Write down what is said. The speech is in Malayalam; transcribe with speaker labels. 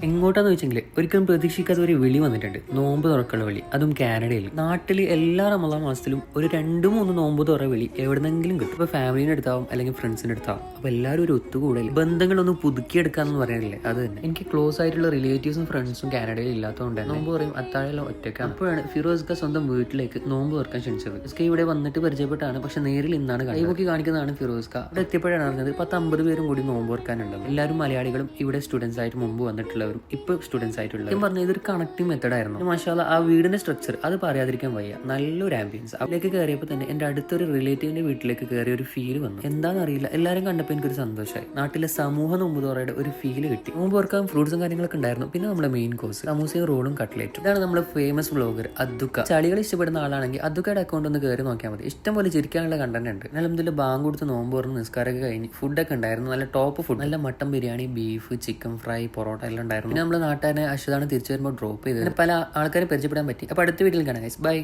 Speaker 1: എങ്ങോട്ടാന്ന് വെച്ചെങ്കിൽ ഒരിക്കലും പ്രതീക്ഷിക്കാത്ത ഒരു വിളി വന്നിട്ടുണ്ട്. നോമ്പ് തുറക്കുള്ള വിളി, അതും കാനഡയിൽ. നാട്ടിൽ എല്ലാ റമദാൻ മാസത്തിലും ഒരു 2-3 നോമ്പ് തുറ വിളി എവിടെന്നെങ്കിലും കിട്ടും. ഇപ്പോൾ ഫാമിലിൻ്റെ അടുത്താവും അല്ലെങ്കിൽ ഫ്രണ്ട്സിൻ്റെ അടുത്താവും. അപ്പോൾ എല്ലാവരും ഒരു ഒത്തുകൂടൽ, ബന്ധങ്ങളൊന്ന് പുതുക്കിയെടുക്കാന്ന് പറയാനില്ലേ, അത് തന്നെ. എനിക്ക് ക്ലോസ് ആയിട്ടുള്ള റിലേറ്റീവ്സും ഫ്രണ്ട്സും കാനഡയിൽ ഇല്ലാത്തതുകൊണ്ട് നോമ്പ് പറയും അത്താഴെല്ലാം ഒറ്റയ്ക്കാണ്. അപ്പോഴാണ് ഫിറോസ്ക സ്വന്തം വീട്ടിലേക്ക് നോമ്പ് തുറക്കാൻ ക്ഷണിച്ചത്. ഫിറോസ്ക ഇവിടെ വന്നിട്ട് പരിചയപ്പെട്ടാണ്, പക്ഷെ നേരിൽ ഇന്നാണ് കൈവക്കി കാണിക്കുന്നതാണ് ഫിറോസ്ക. ഇവിടെ എത്തിയപ്പോഴാണ് അറിഞ്ഞത് 10-50 പേരും കൂടി നോമ്പ് തുറക്കാനുണ്ടാവും. എല്ലാവരും മലയാളികളും ഇവിടെ സ്റ്റുഡൻസ് ആയിട്ട് മുമ്പ് വന്നിട്ടുള്ള ഇപ്പൊ സ്റ്റുഡൻസ് ആയിട്ടുള്ളത്. ഞാൻ പറഞ്ഞ ഇതൊരു കണക്റ്റിംഗ് മെത്തേഡ് ആയിരുന്നു. മാഷാഅല്ലാ, ആ വീടിന്റെ സ്ട്രക്ചർ അത് പറയാതിരിക്കാൻ വയ്യ. നല്ലൊരു ആംബിയൻസ്. അതിലേക്ക് കയറിയപ്പോൾ തന്നെ എന്റെ അടുത്തൊരു റിലേറ്റീവിന്റെ വീട്ടിലേക്ക് കയറിയ ഒരു ഫീൽ വന്നു. എന്താണെന്നറിയില്ല, എല്ലാവരും കണ്ടപ്പോൾ എനിക്കൊരു സന്തോഷമായി. നാട്ടിലെ സമൂഹ നോമ്പ് തുറയുടെ ഒരു ഫീൽ കിട്ടി. നോമ്പ് തുറക്കാൻ ഫ്രൂട്ട്സും കാര്യങ്ങളൊക്കെ ഉണ്ടായിരുന്നു. പിന്നെ നമ്മുടെ മെയിൻ കോഴ്സ് സമൂസയും റോളും കട്ട്ലേറ്റും. ഇതാണ് നമ്മുടെ ഫേമസ് വ്ളോഗർ അദ്ദുക്ക. ചളികൾ ഇഷ്ടപ്പെടുന്ന ആളാണെങ്കിൽ അദ്ദുക്കയുടെ അക്കൗണ്ട് ഒന്ന് കയറി നോക്കിയാൽ മതി. ഇഷ്ടംപോലെ ചിരിക്കാനുള്ള കണ്ടന്റ് ഉണ്ട്. എന്നാലും ബാങ്ക് കൊടുത്ത് നോമ്പ് തുറന്ന് നിസ്കാരമൊക്കെ കഴിഞ്ഞ് ഫുഡൊക്കെ ഉണ്ടായിരുന്നു. നല്ല ടോപ്പ് ഫുഡ്, നല്ല mutton biryani, beef, chicken fry, parotta എല്ലാം ഉണ്ടായിരുന്നു. നമ്മുടെ നാട്ടുകാരനെ അശ്വതാണ് തിരിച്ചു വരുമ്പോൾ ഡ്രോപ്പ് ചെയ്തത്. പല ആൾക്കാരെ പരിചയപ്പെടാൻ പറ്റി. അപ്പോൾ അടുത്ത വീട്ടിൽ കാണാം ഗൈസ്. ബൈ.